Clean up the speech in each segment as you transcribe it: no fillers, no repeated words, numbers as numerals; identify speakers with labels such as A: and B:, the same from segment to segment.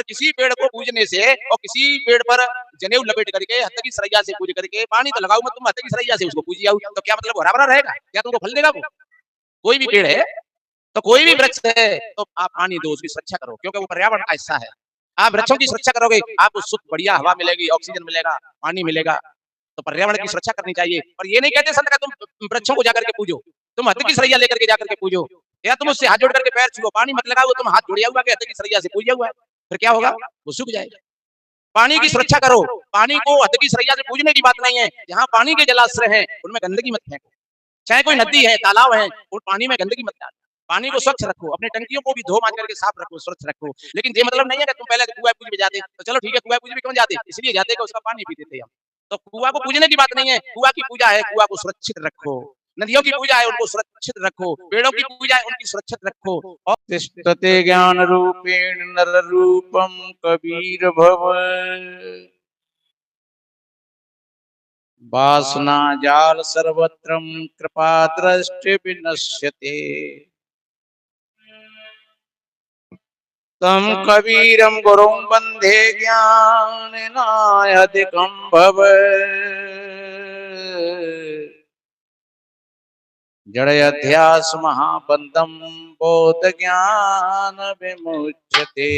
A: किसी पेड़ को पूजने से और किसी पेड़ पर जनेऊ लपेट करके हत्थ की सरैया से पूज करके पानी तो लगाओ मत, तुम हत्थ की सरैया से उसको पूजी आओ, तो क्या मतलब हरा भरा रहेगा? क्या तुमको फल देगा वो? कोई भी पेड़ है तो कोई भी वृक्ष है तो आप पानी दो, उसकी सुरक्षा करो, क्योंकि वो पर्यावरण का हिस्सा है। आप वृक्षों की सुरक्षा करोगे, आपको शुद्ध बढ़िया हवा मिलेगी, ऑक्सीजन मिलेगा, पानी मिलेगा। तो पर्यावरण की सुरक्षा करनी चाहिए। और ये नहीं कहते संत का तुम वृक्षों को जाकर के पूजो, तुम हत्थ की सरैया लेकर के जाकर के पूजो, या तुम उससे हाथ जोड़ करके पैर छुओ, पानी मत लगाओ, तुम हाथ जोड़िया हुआ के हत्थ की सरैया से पूजा हुआ है, फिर क्या होगा? वो सूख जाएगा। पानी की सुरक्षा करो, पानी को हत्थ की सरैया से पूजने की बात नहीं है। जहाँ पानी के जलाश्रय हैं उनमें गंदगी मत फेंको, चाहे कोई नदी है, तालाब है, उन पानी में गंदगी मत डालो। पानी को स्वच्छ रखो, अपनी टंकियों को भी धो मांज करके साफ रखो, स्वच्छ रखो। लेकिन ये मतलब नहीं है कि तुम पहले कुआं पूज में जाते, तो चलो ठीक है कुआं पूज में क्यों जाते, इसलिए जाते कि उसका पानी पीते थे हम। तो कुआं को पूजने की बात नहीं है, कुआं की पूजा है, कुआं को सुरक्षित रखो। नदियों की पूजा है, उनको सुरक्षित रखो। पेड़ों की पूजा है, उनकी सुरक्षित रखो। और
B: तिष्ठते ज्ञान रूपेण नर रूपम कबीर भव, वासना जाल सर्वत्रम कृपा दृष्टि विनश्यते। तम कबीरम गुरुं वंदे ज्ञानेनाधिकं भव, जड़यध्यास महाबंधम बोध ज्ञान विमुच्यते।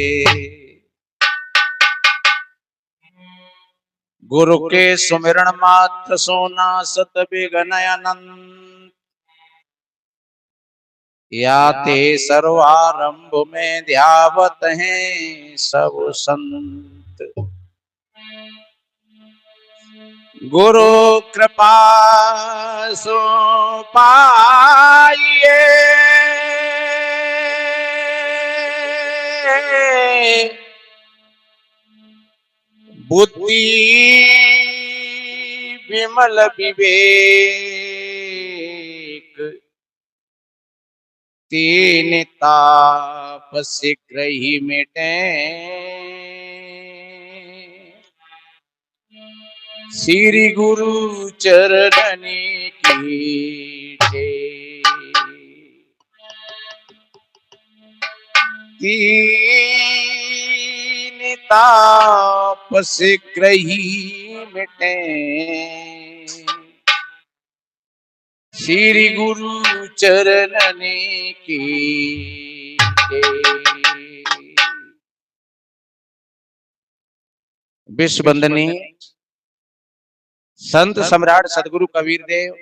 B: गुरु के सुमिरण मात्र सोना सत विघ्नयनंत, याते सर्वारंभ में ध्यावत हैं सब संत। गुरु कृपा सो पाइए, बुद्धि विमल विवेक, तीन ताप शीघ्र ही मिटे। श्री गुरु चरणनी की तीन ताप शीघ्र ही मिटे। श्री गुरु चरणनी की विश्व वंदनीय संत सम्राट सदगुरु कबीर देव,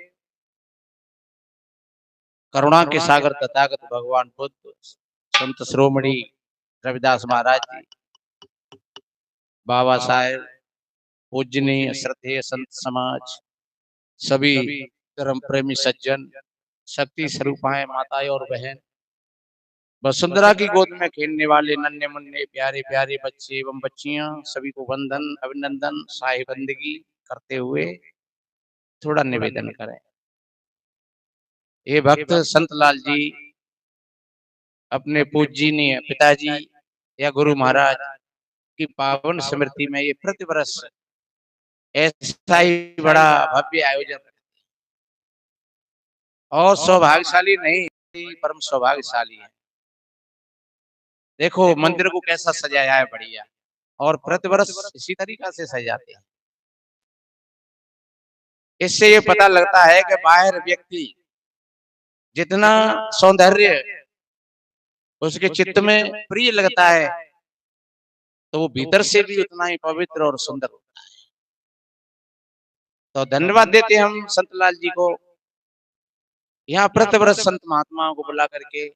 B: करुणा के सागर तथागत भगवान बुद्ध, संत श्रोमणी रविदास महाराज जी, बाबा साहेब, पूजनीय श्रद्धेय संत समाज, सभी धर्म प्रेमी सज्जन, शक्ति स्वरूपाएं माताएं और बहन, वसुंधरा की गोद में खेलने वाले नन्हे मुन्ने प्यारे प्यारे बच्चे एवं बच्चियां, सभी को वंदन अभिनंदन साहिबंदगी करते हुए थोड़ा निवेदन करें। ये भक्त संतलाल जी अपने पूजनीय पिताजी या गुरु महाराज की पावन स्मृति में ये प्रतिवर्ष ऐसा ही बड़ा भव्य आयोजन करते हैं और सौभाग्यशाली नहीं, परम सौभाग्यशाली है। देखो मंदिर को कैसा सजाया है, बढ़िया, और प्रतिवर्ष इसी तरीका से सजाते हैं। इससे ये पता लगता है कि बाहर व्यक्ति जितना सौंदर्य उसके चित्त में प्रिय लगता है, तो वो भीतर से भी उतना ही पवित्र और सुंदर होता है। तो धन्यवाद देते हम संतलाल जी को, यहाँ प्रतिवर्ष संत महात्माओं को बुला करके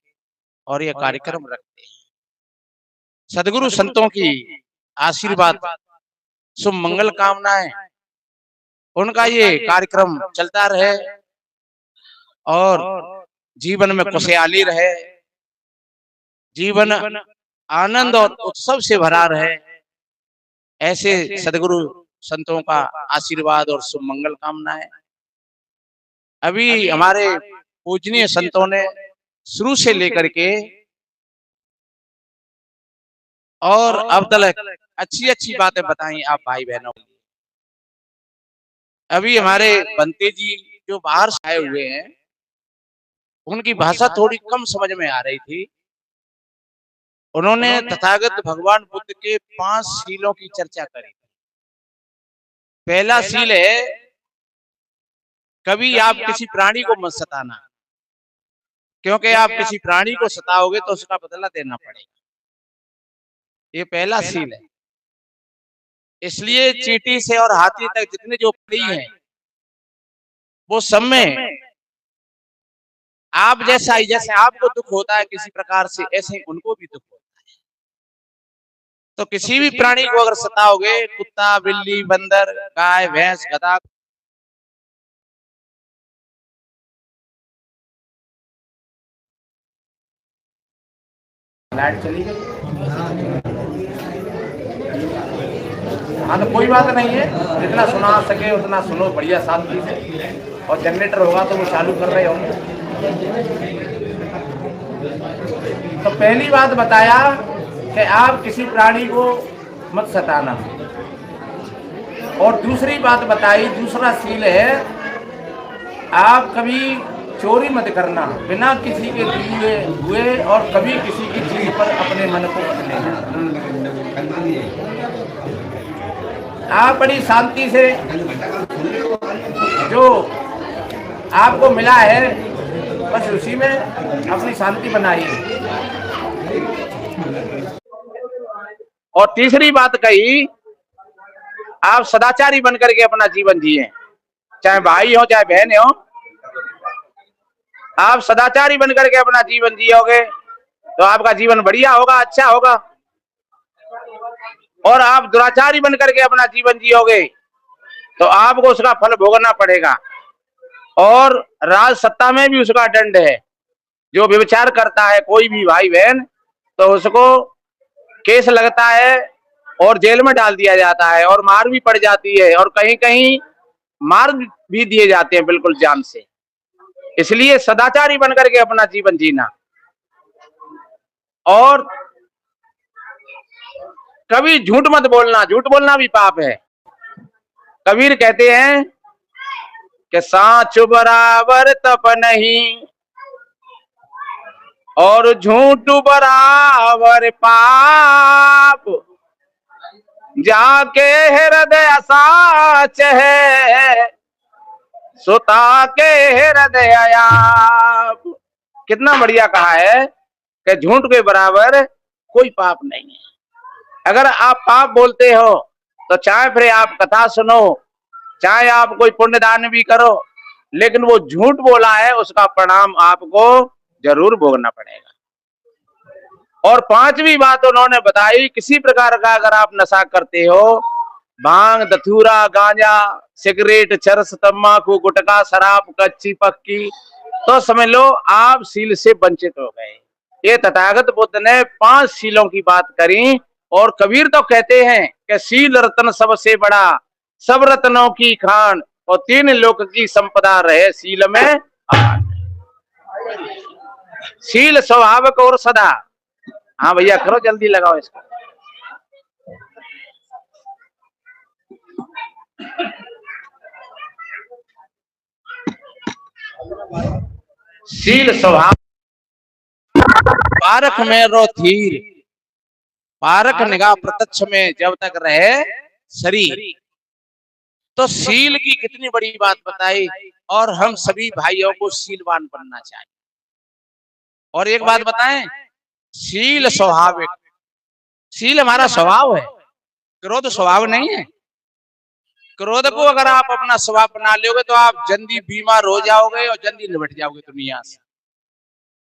B: और यह कार्यक्रम रखते हैं। सदगुरु संतों की आशीर्वाद, शुभ मंगल कामनाएं, उनका ये कार्यक्रम चलता रहे और जीवन में खुशहाली रहे, जीवन आनंद और उत्सव से भरा रहे, ऐसे सदगुरु संतों का आशीर्वाद और शुभ मंगल कामनाएं। अभी हमारे पूजनीय संतों ने शुरू से लेकर के और अब तक अच्छी अच्छी बातें बताई आप भाई बहनों को। अभी हमारे बंते जी जो बाहर से आए हुए हैं, उनकी भाषा थोड़ी कम समझ में आ रही थी, उन्होंने तथागत भगवान बुद्ध के 5 शीलों की चर्चा करी। पहला शील है, कभी आप किसी प्राणी को मत सताना, क्योंकि आप किसी प्राणी को सताओगे तो उसका बदला देना पड़ेगा। ये पहला शील है। इसलिए चींटी से और हाथी तक जितने जो प्राणी हैं, वो सब में आप जैसा ही, जैसे आपको दुख होता है किसी प्रकार से, ऐसे ही उनको भी दुख होता है। तो किसी भी प्राणी को अगर सताओगे, कुत्ता, बिल्ली, बंदर, गाय, भैंस, गधा, लाइट चली गई। हाँ तो कोई बात नहीं है, जितना सुना सके उतना सुनो बढ़िया शांति से। और जनरेटर होगा तो वो चालू कर रहे होंगे। तो पहली बात बताया कि आप किसी प्राणी को मत सताना। और दूसरी बात बताई, दूसरा शील है, आप कभी चोरी मत करना बिना किसी के दिए हुए, और कभी किसी की चीज पर अपने मन को मत लेना। आप बड़ी शांति से जो आपको मिला है बस उसी में अपनी शांति बनाइए। और तीसरी बात कही, आप सदाचारी बनकर के अपना जीवन जिए, चाहे भाई हो चाहे बहन हो। आप सदाचारी बनकर के अपना जीवन जियोगे तो आपका जीवन बढ़िया होगा, अच्छा होगा। और आप दुराचारी बनकर के अपना जीवन जियोगे तो आपको उसका फल भोगना पड़ेगा। और राज सत्ता में भी उसका दंड है। जो व्यभिचार करता है कोई भी भाई बहन, तो उसको केस लगता है और जेल में डाल दिया जाता है, और मार भी पड़ जाती है, और कहीं कहीं मार भी दिए जाते हैं बिल्कुल जान से। इसलिए सदाचारी बनकर के अपना जीवन जीना। और कभी झूठ मत बोलना, झूठ बोलना भी पाप है। कबीर कहते हैं कि साच बराबर तप नहीं, और झूठ बराबर पाप, जाके हृदय साच है, सुता के हृदय आप। कितना बढ़िया कहा है कि झूठ के बराबर कोई पाप नहीं है। अगर आप पाप बोलते हो तो चाहे फिर आप कथा सुनो, चाहे आप कोई पुण्य दान भी करो, लेकिन वो झूठ बोला है उसका परिणाम आपको जरूर भोगना पड़ेगा। और पांचवी बात उन्होंने बताई, किसी प्रकार का अगर आप नशा करते हो, भांग, धतूरा, गांजा, सिगरेट, चरस, तम्बाकू, गुटखा, शराब, कच्ची पक्की, तो समझ लो आप शील से वंचित हो गए। ये तथागत बुद्ध ने 5 शीलों की बात करी। और कबीर तो कहते हैं कि शील रत्न सबसे बड़ा, सब रत्नों की खान, और 3 लोक की संपदा रहे शील में आन। शील स्वभावक और सदा। हाँ भैया करो, जल्दी लगाओ इसको। शील स्वभाव पारख में रो थीर, पारख निगाह प्रत्यक्ष में जब तक रहे शरीर। तो शील की कितनी बड़ी बात बताई। और हम सभी भाइयों को शीलवान बनना चाहिए। और एक बात बताएं, शील स्वाभाविक, शील हमारा स्वभाव है, क्रोध स्वभाव नहीं है। क्रोध को अगर आप अपना स्वभाव बना लोगे तो आप जल्दी बीमार हो जाओगे और जल्दी निपट जाओगे दुनिया से।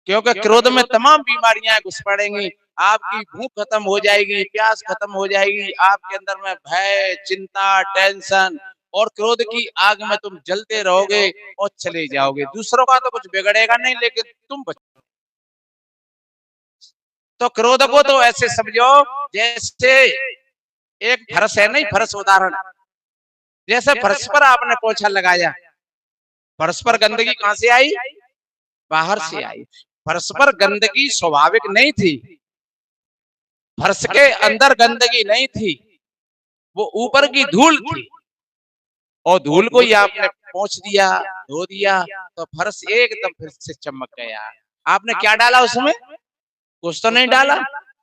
B: क्योंकि क्रोध में तमाम बीमारियां घुस पड़ेंगी। आपकी भूख खत्म हो जाएगी, प्यास खत्म हो जाएगी, आपके अंदर में भय, चिंता, टेंशन, और क्रोध की आग में तुम जलते रहोगे और चले जाओगे। दूसरों का तो कुछ बिगड़ेगा नहीं, लेकिन तुम बचोगे। तो क्रोध को तो ऐसे समझो जैसे एक फर्श है, नहीं फर्श उदाहरण, जैसे फर्श पर आपने पोछा लगाया, फर्श पर गंदगी कहां से आई? बाहर से आई। फर्श पर गंदगी स्वाभाविक नहीं थी, फर्श के अंदर गंदगी नहीं थी, वो ऊपर की धूल थी। और धूल को ही आपने पोंछ दिया, धो दिया, तो फर्श एकदम फिर से चमक गया। आपने क्या डाला उसमें? कुछ तो नहीं डाला।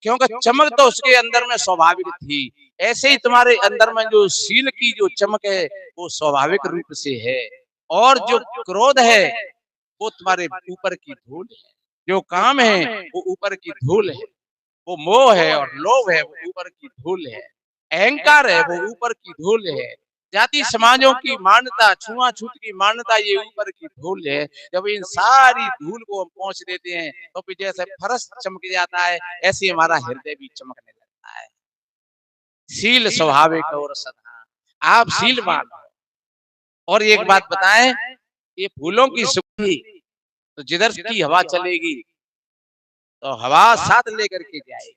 B: क्योंकि चमक तो उसके अंदर में स्वाभाविक थी। ऐसे ही तुम्हारे अंदर में जो शील की जो चमक है वो स्वाभाविक रूप से है, और जो क्रोध है वो तुम्हारे ऊपर की धूल है, जो काम है वो ऊपर की धूल है, वो मोह है और लोभ है वो ऊपर की धूल है, अहंकार है वो ऊपर की धूल है, जाति समाजों की मान्यता, छुआछूत की मान्यता ये ऊपर की धूल है। जब इन सारी धूल को हम पहुंच देते हैं तो फिर जैसे फरस चमक जाता है, ऐसे हमारा हृदय भी चमकने लगता है। शील स्वाभाविक और सदा आप शीलवान हो। और एक बात बताएं, ये फूलों की सुगंधी तो जिधर की हवा चलेगी तो हवा साथ लेकर के जाएगी,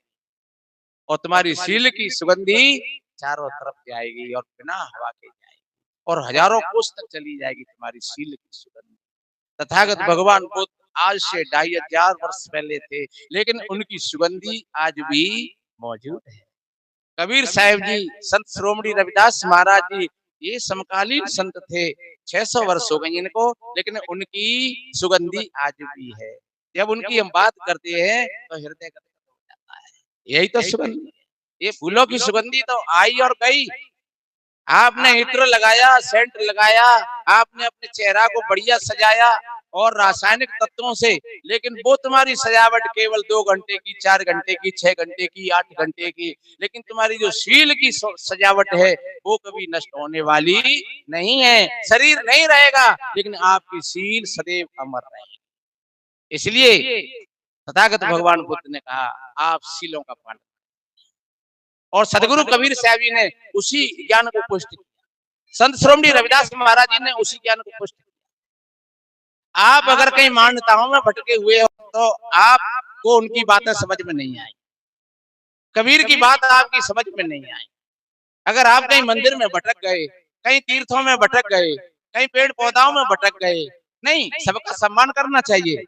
B: और तुम्हारी शील की सुगंधी चारों तरफ जाएगी और बिना हवा के जाएगी, और हजारों कोस तक चली जाएगी तुम्हारी शील की सुगंधी। तथागत भगवान बुद्ध आज से 2500 वर्ष पहले थे, लेकिन उनकी सुगंधी आज भी मौजूद है। कबीर साहिब जी, संत श्रोमणी रविदास महाराज जी, ये समकालीन संत थे। 600 वर्ष हो गए इनको, लेकिन उनकी सुगंधी आज भी है। जब उनकी हम बात करते हैं तो हृदय गदगद हो जाता है। यही तो सुगंधी है। ये फूलों की सुगंधी तो आई और गई। आपने इत्र लगाया, सेंट लगाया, आपने अपने चेहरा को बढ़िया सजाया और रासायनिक तत्वों से, लेकिन वो तुम्हारी सजावट केवल 2 घंटे की, 4 घंटे की, 6 घंटे की, 8 घंटे की, लेकिन तुम्हारी जो शील की सजावट है वो कभी नष्ट होने वाली नहीं है। शरीर नहीं रहेगा लेकिन आपकी शील सदैव अमर रहेगी। इसलिए तथागत भगवान बुद्ध ने कहा आप शीलों का पालन, और सदगुरु कबीर साहब जी ने उसी ज्ञान को पुष्ट किया, संत श्रोमणी रविदास महाराज जी ने उसी ज्ञान को पुष्ट किया। आप अगर कहीं मान्यताओं में भटके हुए हो तो आपको उनकी बातें समझ में नहीं आई, कबीर की बात आपकी समझ में नहीं आई। अगर आप कहीं मंदिर में भटक गए, कहीं तीर्थों में भटक गए, कहीं पेड़ पौधाओं में भटक गए, नहीं, सबका सम्मान करना चाहिए।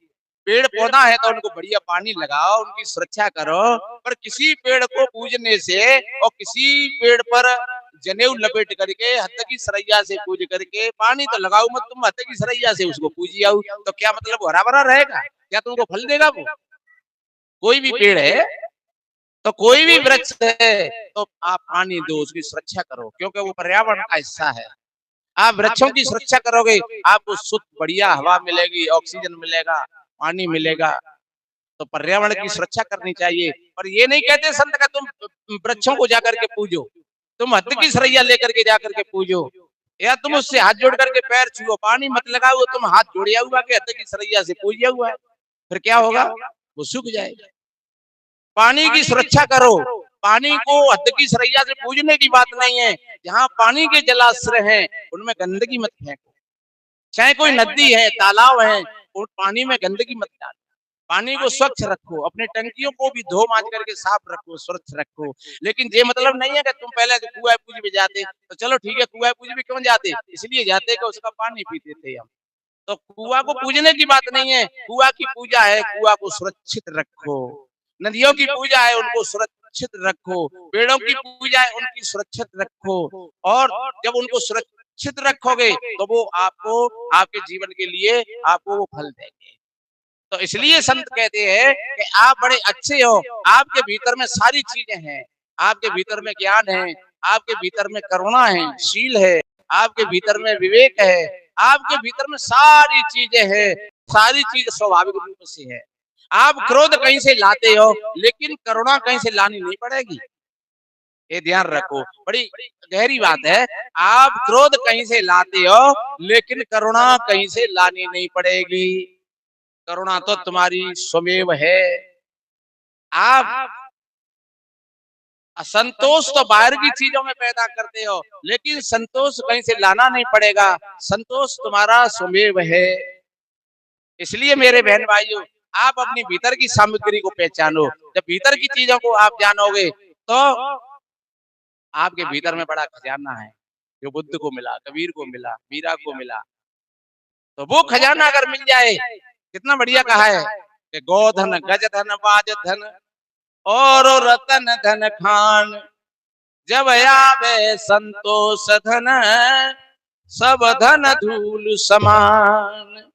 B: पेड़ पौधा है तो उनको बढ़िया पानी लगाओ, उनकी सुरक्षा करो, पर किसी पेड़ को पूजने से और किसी पेड़ पर जनेऊ लपेट करके हत्थ की सरैया से पूज करके पानी तो लगाओ मत, तुम हत्थ की सरैया से उसको पूजी आओ तो क्या मतलब हरा भरा रहेगा? क्या तुमको फल देगा वो? कोई भी पेड़ है तो कोई भी वृक्ष है तो आप पानी दो, उसकी सुरक्षा करो, क्योंकि वो पर्यावरण का हिस्सा है। आप वृक्षों की सुरक्षा करोगे, आपको शुद्ध बढ़िया हवा मिलेगी, ऑक्सीजन मिलेगा, पानी मिलेगा। तो पर्यावरण की सुरक्षा करनी चाहिए। पर ये नहीं कहते संत का तुम वृक्षों को जाकर के पूजो, तुम हत्थ की सरैया लेकर के जाकर के पूजो, या तुम उससे हाथ जोड़ करके पैर छुओ, पानी मत लगाओ, तुम हाथ जोड़िया हुआ के हत्थ की सरैया से पूजिया हुआ है, फिर क्या होगा? वो सूख जाएगा। पानी की सुरक्षा करो। पानी को हत्थ की सरैया से पूजने की बात नहीं है। जहाँ पानी के जलाश्रय हैं उनमें गंदगी मत फेंको, चाहे कोई नदी है, तालाब है, उन पानी में गंदगी मत डालो। पानी को स्वच्छ रखो, अपने टंकियों को भी धो मांज करके साफ रखो, स्वच्छ रखो। लेकिन ये मतलब नहीं है कि तुम पहले कुआं पूज में जाते तो चलो ठीक है, कुआं पूज में क्यों जाते? इसलिए जाते कि उसका पानी पीते थे हम। तो कुआं को पूजने की बात नहीं है, कुआं की पूजा है, कुआं को सुरक्षित रखो। नदियों की पूजा है, उनको सुरक्षित रखो। पेड़ों की पूजा है, उनकी सुरक्षित रखो। और जब उनको सुरक्षित रखोगे तो वो आपको आपके जीवन के लिए आपको वो फल देंगे। तो इसलिए संत कहते हैं कि आप बड़े अच्छे हो, आपके भीतर में सारी चीजें हैं, आपके भीतर में ज्ञान है, आपके भीतर में करुणा है, शील है, आपके भीतर में विवेक है, आपके भीतर में सारी चीजें हैं, सारी चीज स्वाभाविक रूप से है। आप क्रोध कहीं से लाते हो, लेकिन करुणा कहीं से लानी नहीं पड़ेगी। ये ध्यान रखो, बड़ी गहरी बात है। आप क्रोध कहीं से लाते हो, लेकिन करुणा कहीं से लानी नहीं पड़ेगी। करुणा तो तुम्हारी स्वमेव है। आप असंतोष तो बाहर की चीजों में पैदा करते हो, लेकिन संतोष कहीं से लाना नहीं पड़ेगा। संतोष तुम्हारा स्वमेव है। इसलिए मेरे बहन भाइयों, आप अपनी भीतर की सामग्री को पहचानो। जब भीतर की चीजों को आप जानोगे तो आपके भीतर में बड़ा खजाना है, जो बुद्ध को मिला, कबीर को मिला, मीरा को मिला। तो वो खजाना अगर मिल जाए, कितना बढ़िया कहा है कि गोधन, गज धन, बाज धन और रतन धन खान, जब आवे संतोष धन, सब धन धूल समान।